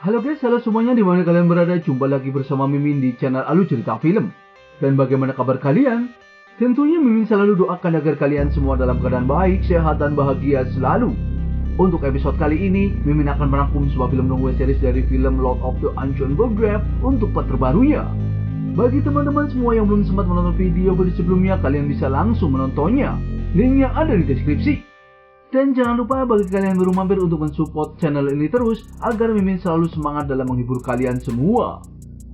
Halo guys, halo semuanya dimana kalian berada. Jumpa lagi bersama Mimin di channel Alu Cerita Film. Dan bagaimana kabar kalian? Tentunya Mimin selalu doakan agar kalian semua dalam keadaan baik, sehat, dan bahagia selalu. Untuk episode kali ini, Mimin akan merangkum sebuah film novel series dari film Lord of the Ancient Grave untuk part terbarunya. Bagi teman-teman semua yang belum sempat menonton video sebelumnya, kalian bisa langsung menontonnya. Linknya ada di deskripsi. Dan jangan lupa bagi kalian yang baru mampir untuk mensupport channel ini terus agar Mimin selalu semangat dalam menghibur kalian semua.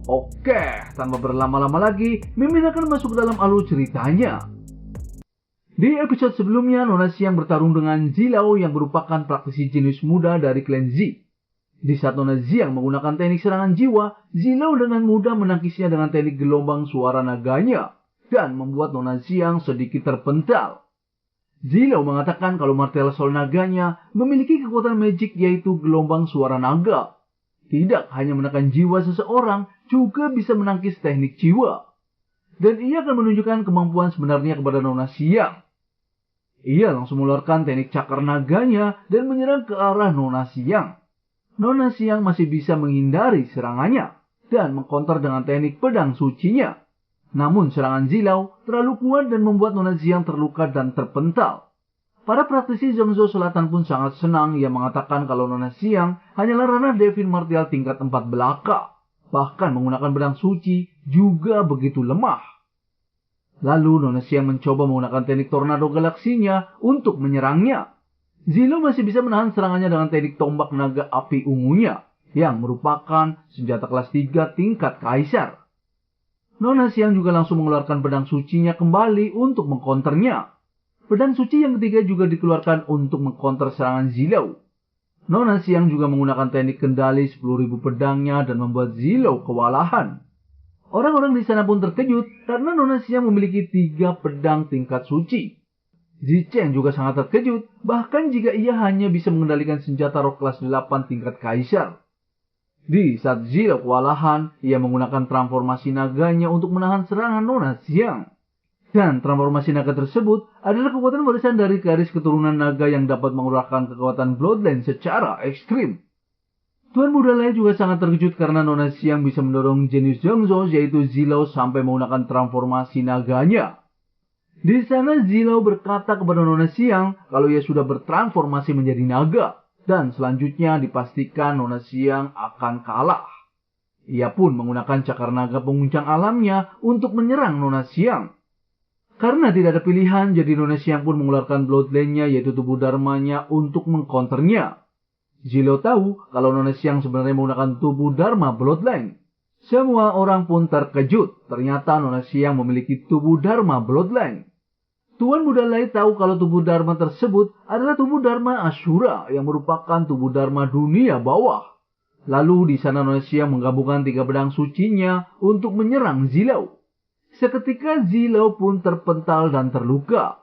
Oke, tanpa berlama-lama lagi, Mimin akan masuk ke dalam alur ceritanya. Di episode sebelumnya, Nona Xiang bertarung dengan Zilao yang merupakan praktisi jenius muda dari klan Z. Di saat Nona Xiang menggunakan teknik serangan jiwa, Zilao dengan mudah menangkisnya dengan teknik gelombang suara naganya dan membuat Nona Xiang sedikit terpental. Zilao mengatakan kalau martel sol naganya memiliki kekuatan magic yaitu gelombang suara naga. Tidak hanya menekan jiwa seseorang, juga bisa menangkis teknik jiwa. Dan ia akan menunjukkan kemampuan sebenarnya kepada Nona Xiang. Ia langsung mengeluarkan teknik cakar naganya dan menyerang ke arah Nona Xiang. Nona Xiang masih bisa menghindari serangannya dan mengkonter dengan teknik pedang sucinya. Namun serangan Zilao terlalu kuat dan membuat Nona Xiang terluka dan terpental. Para praktisi Zhongzhou Selatan pun sangat senang. Ia mengatakan kalau Nona Xiang hanyalah ranah Devin Martial tingkat 4 belaka. Bahkan menggunakan pedang suci juga begitu lemah. Lalu Nona Xiang mencoba menggunakan teknik tornado galaksinya untuk menyerangnya. Zilao masih bisa menahan serangannya dengan teknik tombak naga api ungunya yang merupakan senjata kelas 3 tingkat kaisar. Nona Xiang juga langsung mengeluarkan pedang sucinya kembali untuk mengkonternya. Pedang suci yang ketiga juga dikeluarkan untuk mengkonter serangan Zilao. Nona Xiang juga menggunakan teknik kendali 10.000 pedangnya dan membuat Zilao kewalahan. Orang-orang di sana pun terkejut karena Nona Xiang memiliki 3 pedang tingkat suci. Zicheng juga sangat terkejut, bahkan jika ia hanya bisa mengendalikan senjata roh kelas 8 tingkat kaisar. Di saat Zilao kewalahan, ia menggunakan transformasi naganya untuk menahan serangan Nona Xiang. Dan transformasi naga tersebut adalah kekuatan warisan dari garis keturunan naga yang dapat mengeluarkan kekuatan Bloodline secara ekstrim. Tuan muda lain juga sangat terkejut karena Nona Xiang bisa mendorong jenius Zhongzhou yaitu Zilao sampai menggunakan transformasi naganya. Di sana Zilao berkata kepada Nona Xiang kalau ia sudah bertransformasi menjadi naga. Dan selanjutnya dipastikan Nona Xiang akan kalah. Ia pun menggunakan cakar naga penguncang alamnya untuk menyerang Nona Xiang. Karena tidak ada pilihan, jadi Nona Xiang pun mengeluarkan Bloodline-nya yaitu tubuh dharmanya untuk mengkonternya. Zilao tahu kalau Nona Xiang sebenarnya menggunakan tubuh dharma Bloodline. Semua orang pun terkejut, ternyata Nona Xiang memiliki tubuh dharma Bloodline. Tuan muda lain tahu kalau tubuh dharma tersebut adalah tubuh dharma Ashura yang merupakan tubuh dharma dunia bawah. Lalu di sana Nona Xiang menggabungkan 3 pedang sucinya untuk menyerang Zilao. Seketika Zilao pun terpental dan terluka.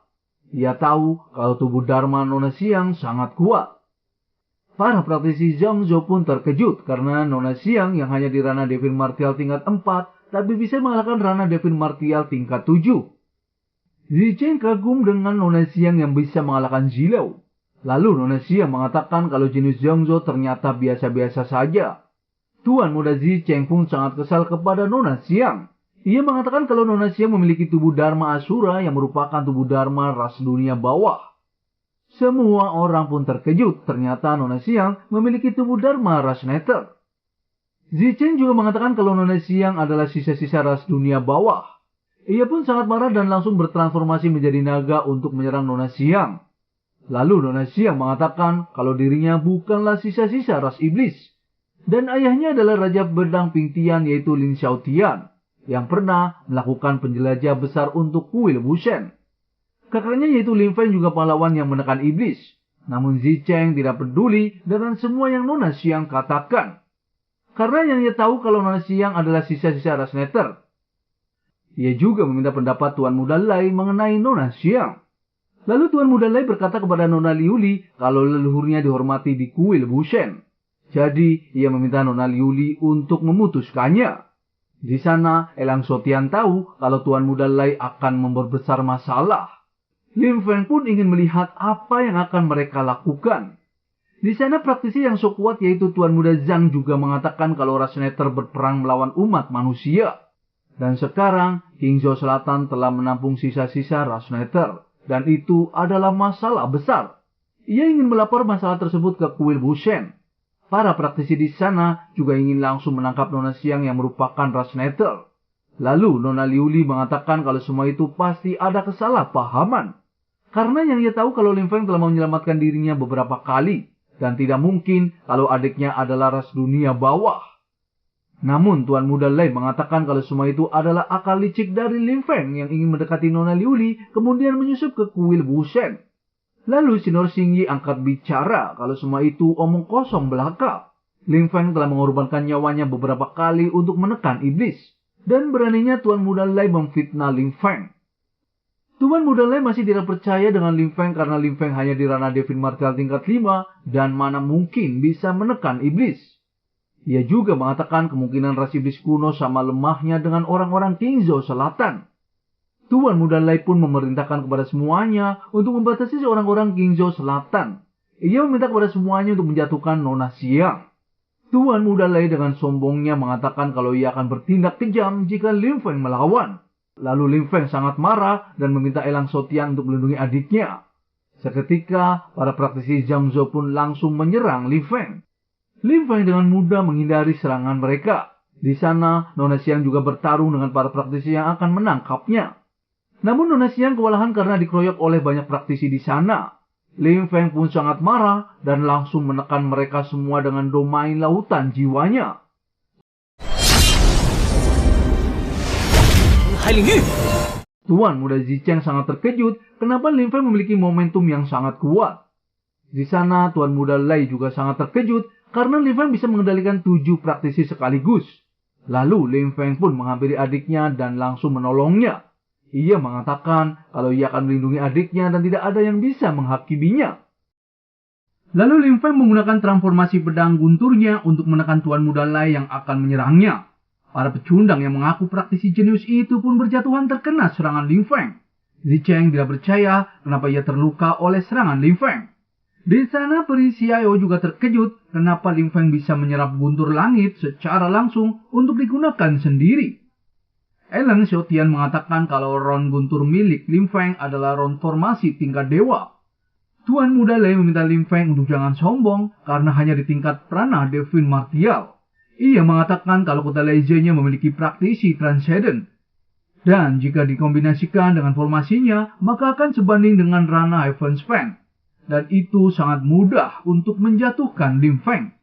Ia tahu kalau tubuh dharma Nona Xiang sangat kuat. Para praktisi Zhongzhou pun terkejut karena Nona Xiang yang hanya di ranah Devin Martial tingkat 4 tapi bisa mengalahkan ranah Devin Martial tingkat 7. Zicheng kagum dengan Nona Xiang yang bisa mengalahkan Zilao. Lalu Nona Xiang mengatakan kalau jenius Zhongzhou ternyata biasa-biasa saja. Tuan muda Zicheng pun sangat kesal kepada Nona Xiang. Ia mengatakan kalau Nona Xiang memiliki tubuh dharma Asura yang merupakan tubuh dharma ras dunia bawah. Semua orang pun terkejut, ternyata Nona Xiang memiliki tubuh dharma ras Nether. Zicheng juga mengatakan kalau Nona Xiang adalah sisa-sisa ras dunia bawah. Ia pun sangat marah dan langsung bertransformasi menjadi naga untuk menyerang Nona Xiang. Lalu Nona Xiang mengatakan kalau dirinya bukanlah sisa-sisa ras iblis. Dan ayahnya adalah Raja Pedang Pingtian yaitu Lin Xiaotian, yang pernah melakukan penjelajah besar untuk kuil Wushen. Kakaknya yaitu Lin Feng juga pahlawan yang menekan iblis. Namun Zicheng tidak peduli dengan semua yang Nona Xiang katakan. Karena yang ia tahu kalau Nona Xiang adalah sisa-sisa ras Nether. Ia juga meminta pendapat Tuan Muda Lai mengenai Nona Xiang. Lalu Tuan Muda Lai berkata kepada Nona Liuli kalau leluhurnya dihormati di kuil Wushen. Jadi ia meminta Nona Liuli untuk memutuskannya. Di sana Elang Sotian tahu kalau Tuan Muda Lai akan memperbesar masalah. Lin Feng pun ingin melihat apa yang akan mereka lakukan. Di sana praktisi yang so kuat yaitu Tuan Muda Zhang juga mengatakan kalau Rasneter berperang melawan umat manusia. Dan sekarang King Zhou Selatan telah menampung sisa-sisa Rasneter. Dan itu adalah masalah besar. Ia ingin melapor masalah tersebut ke kuil Bushen. Para praktisi di sana juga ingin langsung menangkap Nona Xiang yang merupakan Rasneter. Lalu Nona Liuli mengatakan kalau semua itu pasti ada kesalahpahaman. Karena yang ia tahu kalau Lin Feng telah menyelamatkan dirinya beberapa kali. Dan tidak mungkin kalau adiknya adalah ras dunia bawah. Namun Tuan Muda Lei mengatakan kalau semua itu adalah akal licik dari Lin Feng yang ingin mendekati Nona Liuli kemudian menyusup ke kuil Bushen. Lalu Sinor Xingyi angkat bicara kalau semua itu omong kosong belaka. Lin Feng telah mengorbankan nyawanya beberapa kali untuk menekan iblis. Dan beraninya Tuan Muda Lei memfitnah Lin Feng. Tuan Muda Lei masih tidak percaya dengan Lin Feng karena Lin Feng hanya di ranah Devin Martial tingkat 5 dan mana mungkin bisa menekan iblis. Ia juga mengatakan kemungkinan ras iblis kuno sama lemahnya dengan orang-orang King Zhou Selatan. Tuan Muda Lei pun memerintahkan kepada semuanya untuk membatasi orang-orang King Zhou Selatan. Ia meminta kepada semuanya untuk menjatuhkan Nona Xiang. Tuan Muda Lei dengan sombongnya mengatakan kalau ia akan bertindak kejam jika Lin Feng melawan. Lalu Lin Feng sangat marah dan meminta Elang Sotian untuk melindungi adiknya. Seketika, para praktisi Jiangzhou pun langsung menyerang Lin Feng. Lin Feng dengan mudah menghindari serangan mereka. Di sana, Nona Xiang juga bertarung dengan para praktisi yang akan menangkapnya. Namun Nona Xiang kewalahan karena dikeroyok oleh banyak praktisi di sana. Lin Feng pun sangat marah dan langsung menekan mereka semua dengan domain lautan jiwanya. Tuan Muda Zicheng sangat terkejut kenapa Lin Feng memiliki momentum yang sangat kuat. Di sana Tuan Muda Lei juga sangat terkejut karena Lin Feng bisa mengendalikan 7 praktisi sekaligus. Lalu Lin Feng pun menghampiri adiknya dan langsung menolongnya. Ia mengatakan kalau ia akan melindungi adiknya dan tidak ada yang bisa menghakiminya. Lalu Lin Feng menggunakan transformasi pedang gunturnya untuk menekan Tuan Muda Lei yang akan menyerangnya. Para pecundang yang mengaku praktisi jenius itu pun berjatuhan terkena serangan Lin Feng. Zicheng tidak percaya kenapa ia terluka oleh serangan Lin Feng. Di sana Peri Xiao juga terkejut kenapa Lin Feng bisa menyerap guntur langit secara langsung untuk digunakan sendiri. Elang Xiaotian mengatakan kalau ron guntur milik Lin Feng adalah ron formasi tingkat dewa. Tuan Muda Lei meminta Lin Feng untuk jangan sombong karena hanya di tingkat ranah Devin Martial. Ia mengatakan kalau kota Leizhe-nya memiliki praktisi transcendent. Dan jika dikombinasikan dengan formasinya, maka akan sebanding dengan ranah Heaven Span. Dan itu sangat mudah untuk menjatuhkan Lin Feng.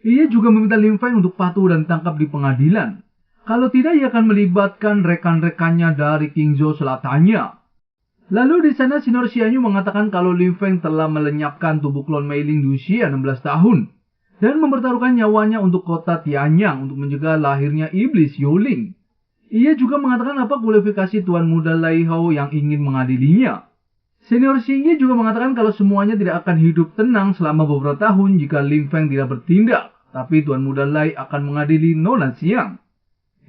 Ia juga meminta Lin Feng untuk patuh dan tangkap di pengadilan. Kalau tidak, ia akan melibatkan rekan-rekannya dari King Zhou Selatannya. Lalu di sana Sinor Xianyu mengatakan kalau Lin Feng telah melenyapkan tubuh klon Mei Ling di usia 16 tahun. Dan mempertaruhkan nyawanya untuk kota Tianyang untuk mencegah lahirnya iblis Youling. Ia juga mengatakan apa kualifikasi Tuan Muda Lei Hao yang ingin mengadilinya. Senior Xingyi juga mengatakan kalau semuanya tidak akan hidup tenang selama beberapa tahun jika Lin Feng tidak bertindak. Tapi Tuan Muda Lei akan mengadili Nona Xiang.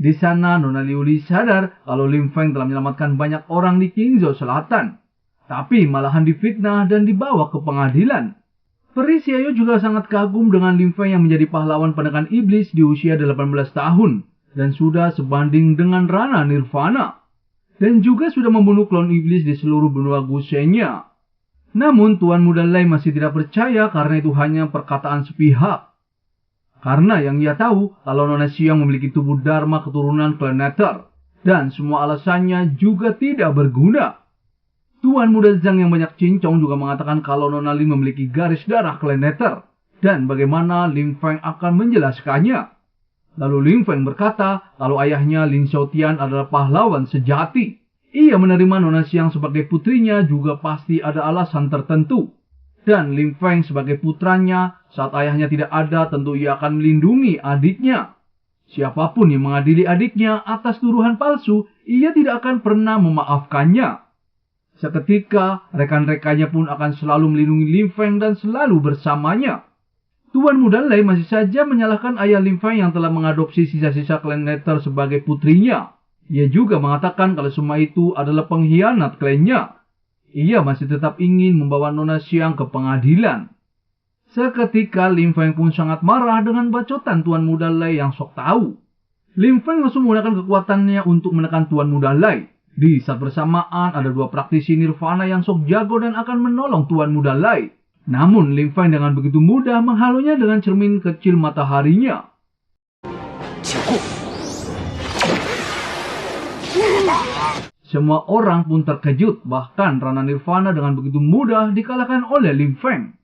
Di sana Nona Liuli sadar kalau Lin Feng telah menyelamatkan banyak orang di King Zhou Selatan. Tapi malahan difitnah dan dibawa ke pengadilan. Peri Xiao juga sangat kagum dengan Lin Feng yang menjadi pahlawan penekan iblis di usia 18 tahun dan sudah sebanding dengan ranah Nirvana dan juga sudah membunuh klon iblis di seluruh benua Gushenya. Namun Tuan Muda Lei masih tidak percaya karena itu hanya perkataan sepihak. Karena yang ia tahu kalau Nona Xiang memiliki tubuh Dharma keturunan Planeter dan semua alasannya juga tidak berguna. Tuan Muda Zhang yang banyak cincong juga mengatakan kalau Nona Lin memiliki garis darah Planeter dan bagaimana Lin Feng akan menjelaskannya. Lalu Lin Feng berkata kalau ayahnya Lin Xiaotian adalah pahlawan sejati. Ia menerima Nona Xiang sebagai putrinya juga pasti ada alasan tertentu. Dan Lin Feng sebagai putranya saat ayahnya tidak ada tentu ia akan melindungi adiknya. Siapapun yang mengadili adiknya atas tuduhan palsu, ia tidak akan pernah memaafkannya. Seketika, rekan-rekannya pun akan selalu melindungi Lin Feng dan selalu bersamanya. Tuan Muda Lei masih saja menyalahkan ayah Lin Feng yang telah mengadopsi sisa-sisa Planeter sebagai putrinya. Ia juga mengatakan kalau semua itu adalah pengkhianat klannya. Ia masih tetap ingin membawa Nona Xiang ke pengadilan. Seketika Lim Feng pun sangat marah dengan bacotan Tuan Muda Lai yang sok tahu. Lim Feng langsung menggunakan kekuatannya untuk menekan Tuan Muda Lai. Di saat bersamaan ada dua praktisi nirvana yang sok jago dan akan menolong Tuan Muda Lai. Namun Lim Feng dengan begitu mudah menghalunya dengan cermin kecil mataharinya. Semua orang pun terkejut, bahkan Rana Nirvana dengan begitu mudah dikalahkan oleh Lim Feng.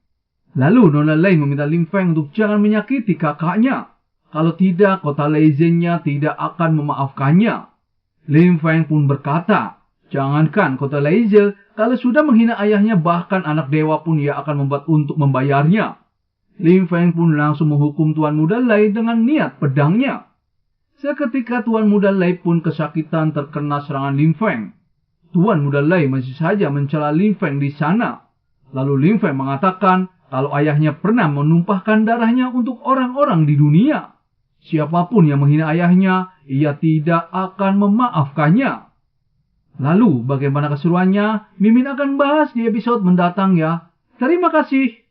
Lalu Nona Lai meminta Lim Feng untuk jangan menyakiti kakaknya. Kalau tidak, kota Leizennya tidak akan memaafkannya. Lim Feng pun berkata, jangankan kota Leize, kalau sudah menghina ayahnya bahkan anak dewa pun ia akan membuat untuk membayarnya. Lim Feng pun langsung menghukum Tuan Muda Lai dengan niat pedangnya. Seketika Tuan Muda Lai pun kesakitan terkena serangan Lim Feng. Tuan Muda Lai masih saja mencela Lim Feng di sana. Lalu Lim Feng mengatakan kalau ayahnya pernah menumpahkan darahnya untuk orang-orang di dunia. Siapapun yang menghina ayahnya, ia tidak akan memaafkannya. Lalu bagaimana keseruannya? Mimin akan bahas di episode mendatang ya. Terima kasih.